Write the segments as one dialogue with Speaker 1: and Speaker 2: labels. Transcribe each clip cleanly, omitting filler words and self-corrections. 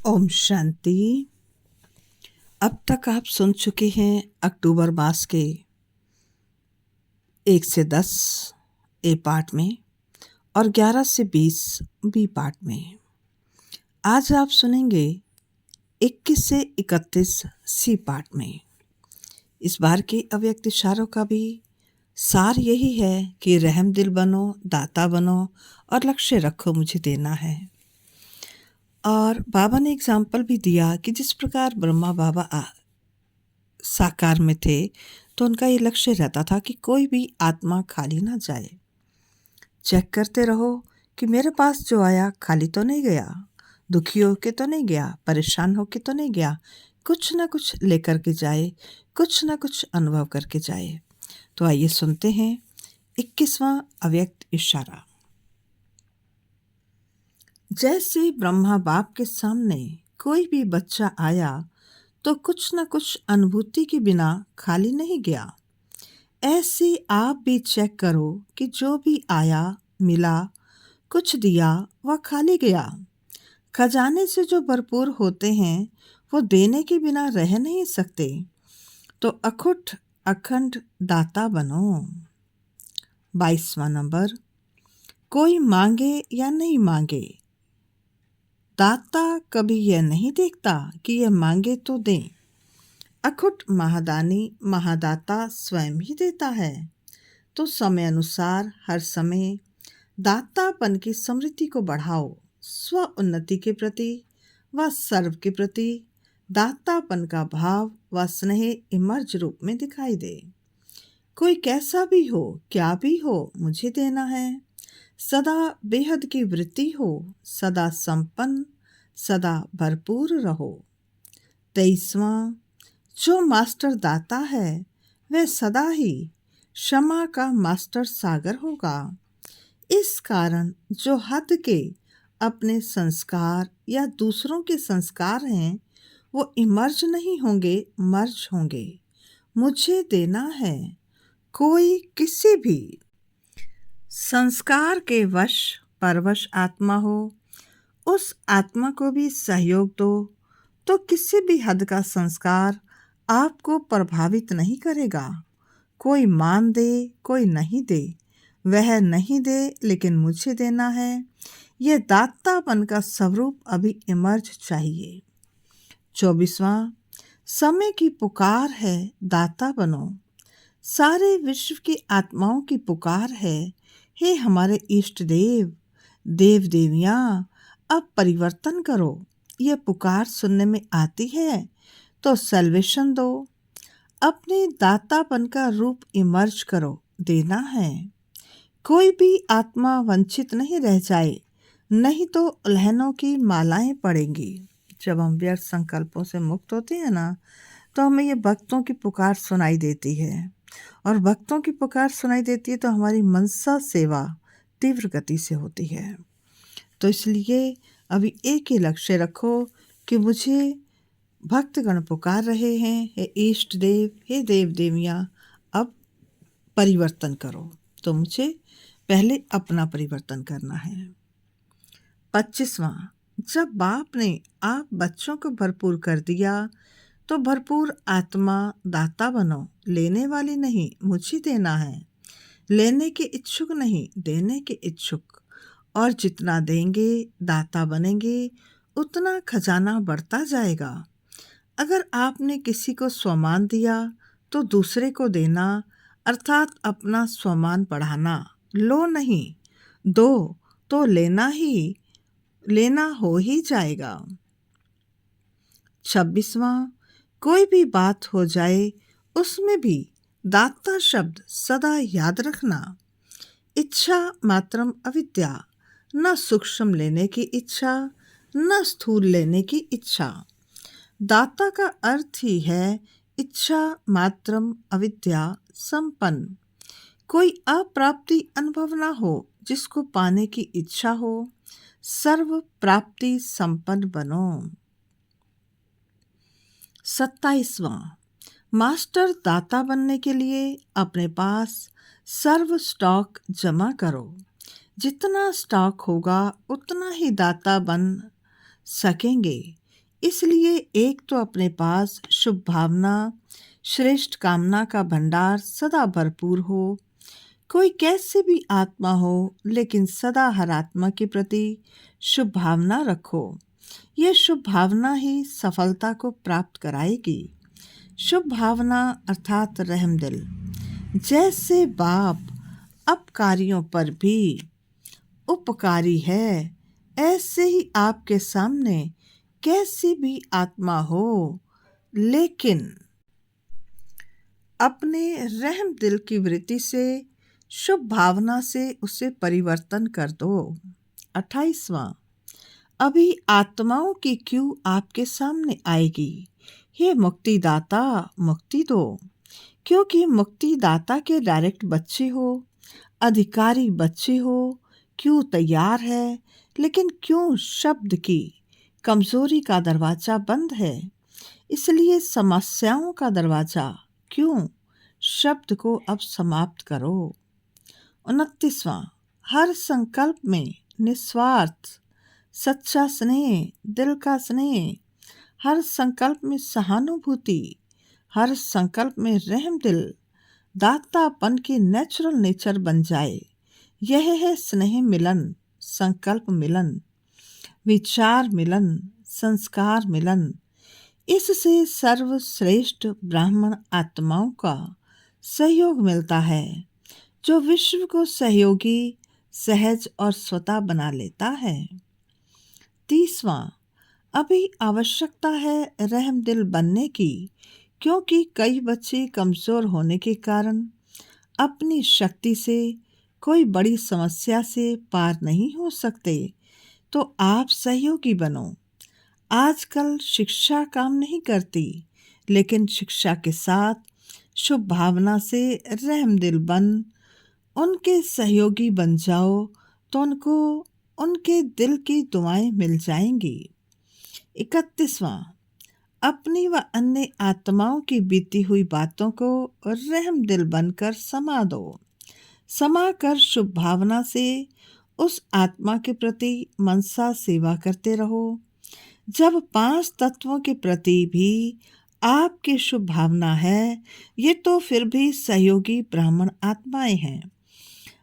Speaker 1: ओम शांति। अब तक आप सुन चुके हैं अक्टूबर मास के 1 से 10 ए पार्ट में और 11 से 20 बी पार्ट में। आज आप सुनेंगे 21 से 31 सी पार्ट में। इस बार के अव्यक्त इशारों का भी सार यही है कि रहम दिल बनो, दाता बनो और लक्ष्य रखो मुझे देना है। और बाबा ने एग्जाम्पल भी दिया कि जिस प्रकार ब्रह्मा बाबा साकार में थे तो उनका ये लक्ष्य रहता था कि कोई भी आत्मा खाली ना जाए। चेक करते रहो कि मेरे पास जो आया खाली तो नहीं गया, दुखी होके तो नहीं गया, परेशान होके तो नहीं गया, कुछ ना कुछ लेकर के जाए, कुछ ना कुछ अनुभव करके जाए। तो आइए सुनते हैं 21वां अव्यक्त इशारा। जैसे ब्रह्मा बाप के सामने कोई भी बच्चा आया तो कुछ न कुछ अनुभूति के बिना खाली नहीं गया। ऐसे आप भी चेक करो कि जो भी आया मिला, कुछ दिया वह खाली गया। खजाने से जो भरपूर होते हैं वो देने के बिना रह नहीं सकते। तो अखुट अखंड दाता बनो। 22वां नंबर, कोई मांगे या नहीं मांगे, दाता कभी यह नहीं देखता कि यह मांगे तो दे। अखुट महादानी महादाता स्वयं ही देता है। तो समय अनुसार हर समय दातापन की समृद्धि को बढ़ाओ। स्व उन्नति के प्रति व सर्व के प्रति दातापन का भाव व स्नेह इमर्ज रूप में दिखाई दे। कोई कैसा भी हो, क्या भी हो, मुझे देना है। सदा बेहद की वृत्ति हो, सदा संपन्न, सदा भरपूर रहो। 23वां, जो मास्टर दाता है वह सदा ही क्षमा का मास्टर सागर होगा। इस कारण जो हद के अपने संस्कार या दूसरों के संस्कार हैं वो इमर्ज नहीं होंगे, मर्ज होंगे। मुझे देना है। कोई किसी भी संस्कार के वश परवश आत्मा हो, उस आत्मा को भी सहयोग दो तो किसी भी हद का संस्कार आपको प्रभावित नहीं करेगा। कोई मान दे कोई नहीं दे, वह नहीं दे लेकिन मुझे देना है, यह दातापन का स्वरूप अभी इमर्ज चाहिए। 24वां, समय की पुकार है, दाता बनो। सारे विश्व की आत्माओं की पुकार है, हे हमारे इष्ट देव, देव देवियाँ, अब परिवर्तन करो। यह पुकार सुनने में आती है तो सल्वेशन दो। अपने दातापन का रूप इमर्ज करो, देना है। कोई भी आत्मा वंचित नहीं रह जाए, नहीं तो उल्हनों की मालाएं पड़ेंगी। जब हम व्यर्थ संकल्पों से मुक्त होते हैं ना, तो हमें ये भक्तों की पुकार सुनाई देती है, और भक्तों की पुकार सुनाई देती है तो हमारी मनसा सेवा तीव्र गति से होती है। तो इसलिए अभी एक ही लक्ष्य रखो कि मुझे भक्तगण पुकार रहे हैं, हे इष्ट देव, हे देव देवियाँ, अब परिवर्तन करो। तो मुझे पहले अपना परिवर्तन करना है। 25वां, जब बाप ने आप बच्चों को भरपूर कर दिया तो भरपूर आत्मा दाता बनो। लेने वाली नहीं, मुझे देना है। लेने के इच्छुक नहीं, देने के इच्छुक। और जितना देंगे दाता बनेंगे उतना खजाना बढ़ता जाएगा। अगर आपने किसी को स्वमान दिया तो दूसरे को देना, अर्थात अपना स्वमान बढ़ाना। लो नहीं, दो तो लेना हो ही जाएगा। 26वां, कोई भी बात हो जाए उसमें भी दाता शब्द सदा याद रखना। इच्छा मात्रम अविद्या, न सूक्ष्म लेने की इच्छा न स्थूल लेने की इच्छा। दाता का अर्थ ही है इच्छा मात्रम अविद्या संपन्न। कोई अप्राप्ति अनुभव ना हो, जिसको पाने की इच्छा हो। सर्व प्राप्ति संपन्न बनो। 27वां, मास्टर दाता बनने के लिए अपने पास सर्व स्टॉक जमा करो। जितना स्टॉक होगा उतना ही दाता बन सकेंगे। इसलिए एक तो अपने पास शुभ भावना, श्रेष्ठ कामना का भंडार सदा भरपूर हो। कोई कैसे भी आत्मा हो, लेकिन सदा हर आत्मा के प्रति शुभ भावना रखो। यह शुभ भावना ही सफलता को प्राप्त कराएगी। शुभ भावना अर्थात रहमदिल। जैसे बाप अपकारियों पर भी उपकारी है, ऐसे ही आपके सामने कैसी भी आत्मा हो, लेकिन अपने रहम दिल की वृत्ति से, शुभ भावना से उसे परिवर्तन कर दो। 28वां, अभी आत्माओं की क्यों आपके सामने आएगी। हे मुक्तिदाता, मुक्ति दो। क्योंकि मुक्तिदाता के डायरेक्ट बच्चे हो, अधिकारी बच्चे हो, क्यों तैयार है, लेकिन क्यों शब्द की कमजोरी का दरवाजा बंद है। इसलिए समस्याओं का दरवाजा क्यों, शब्द को अब समाप्त करो। 29वां, हर संकल्प में निस्वार्थ सच्चा स्नेह, दिल का स्नेह, हर संकल्प में सहानुभूति, हर संकल्प में रहम दिल, दातापन की नेचुरल नेचर बन जाए। यह है स्नेह मिलन, संकल्प मिलन, विचार मिलन, संस्कार मिलन। इससे सर्वश्रेष्ठ ब्राह्मण आत्माओं का सहयोग मिलता है, जो विश्व को सहयोगी, सहज और स्वतः बना लेता है। 30वां, अभी आवश्यकता है रहम दिल बनने की, क्योंकि कई बच्चे कमज़ोर होने के कारण अपनी शक्ति से कोई बड़ी समस्या से पार नहीं हो सकते। तो आप सहयोगी बनो। आजकल शिक्षा काम नहीं करती, लेकिन शिक्षा के साथ शुभ भावना से रहम दिल बन उनके सहयोगी बन जाओ, तो उनको उनके दिल की दुआएं मिल जाएंगी। 31वां, अपनी व अन्य आत्माओं की बीती हुई बातों को रहम दिल बनकर समा दो। समा कर शुभ भावना से उस आत्मा के प्रति मनसा सेवा करते रहो। जब 5 तत्वों के प्रति भी आपकी शुभ भावना है, ये तो फिर भी सहयोगी ब्राह्मण आत्माएं हैं।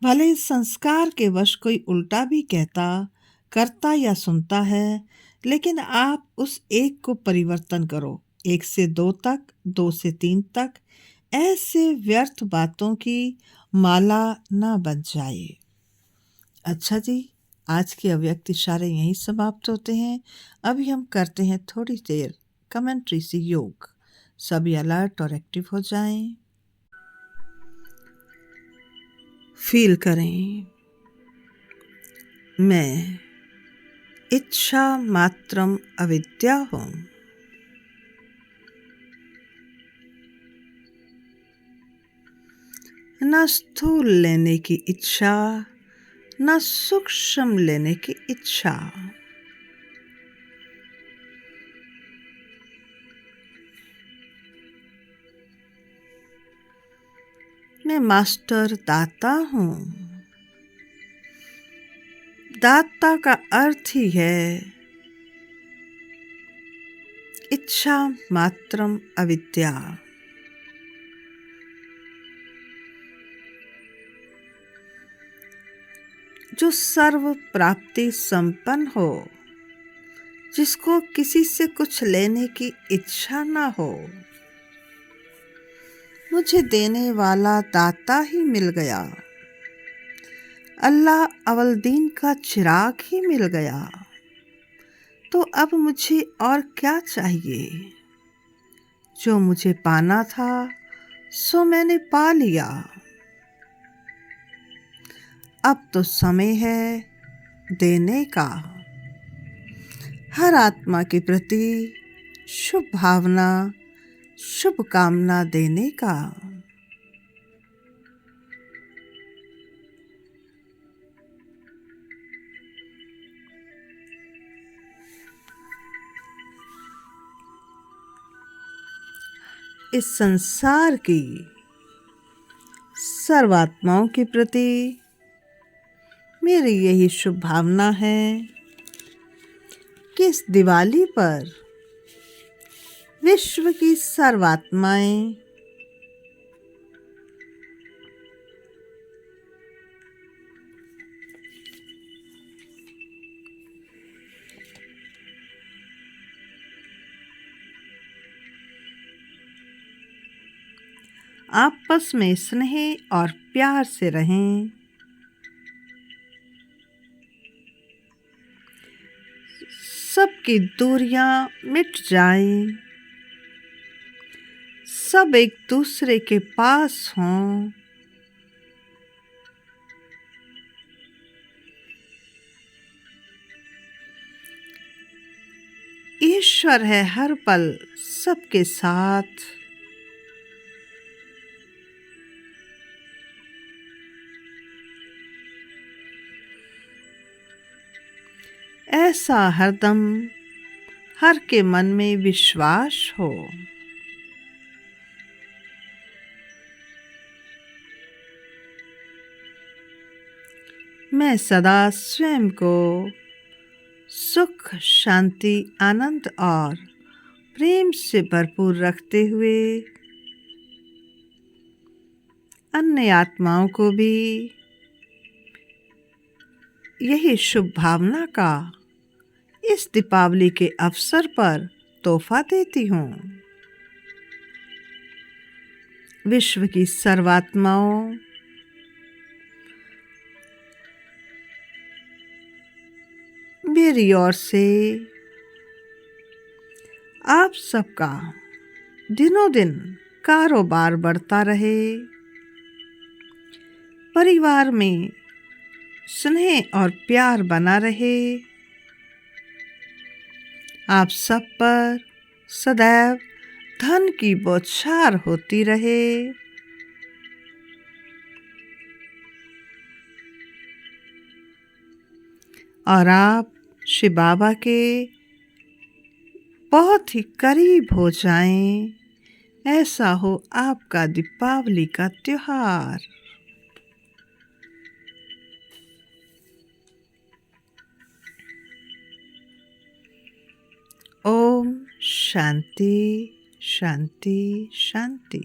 Speaker 1: भले संस्कार के वश कोई उल्टा भी कहता, करता या सुनता है, लेकिन आप उस एक को परिवर्तन करो। 1 से 2 तक, 2 से 3 तक, ऐसे व्यर्थ बातों की माला ना बन जाए। अच्छा जी, आज के अव्यक्त इशारे यहीं समाप्त होते हैं। अभी हम करते हैं थोड़ी देर कमेंट्री से योग। सभी अलर्ट और एक्टिव हो जाएं। फील करें, मैं इच्छा मात्रम अविद्या हूँ। न स्थूल लेने की इच्छा, न सूक्ष्म लेने की इच्छा। मैं मास्टर दाता हूँ। दाता का अर्थ ही है इच्छा मात्रम अविद्या। जो सर्व प्राप्ति संपन्न हो, जिसको किसी से कुछ लेने की इच्छा ना हो। मुझे देने वाला दाता ही मिल गया, अल्लाह अवलदीन का चिराग ही मिल गया। तो अब मुझे और क्या चाहिए। जो मुझे पाना था सो मैंने पा लिया। अब तो समय है देने का। हर आत्मा के प्रति शुभ भावना, शुभ कामना देने का। इस संसार की सर्वात्माओं के प्रति मेरी यही शुभ भावना है कि इस दिवाली पर विश्व की सर्वात्माएं आपस में स्नेह और प्यार से रहें। सबकी दूरियां मिट जाएं, सब एक दूसरे के पास हों। ईश्वर है हर पल सबके साथ। ऐसा हरदम हर के मन में विश्वास हो। मैं सदा स्वयं को सुख, शांति, आनंद और प्रेम से भरपूर रखते हुए अन्य आत्माओं को भी यही शुभ भावना का इस दीपावली के अवसर पर तोहफा देती हूँ। विश्व की सर्वात्माओं, मेरी ओर से आप सबका दिनों दिन कारोबार बढ़ता रहे, परिवार में स्नेह और प्यार बना रहे, आप सब पर सदैव धन की बौछार होती रहे। और आप शिव बाबा के बहुत ही करीब हो जाएं, ऐसा हो आपका दीपावली का त्योहार। ओम शांति शांति शांति।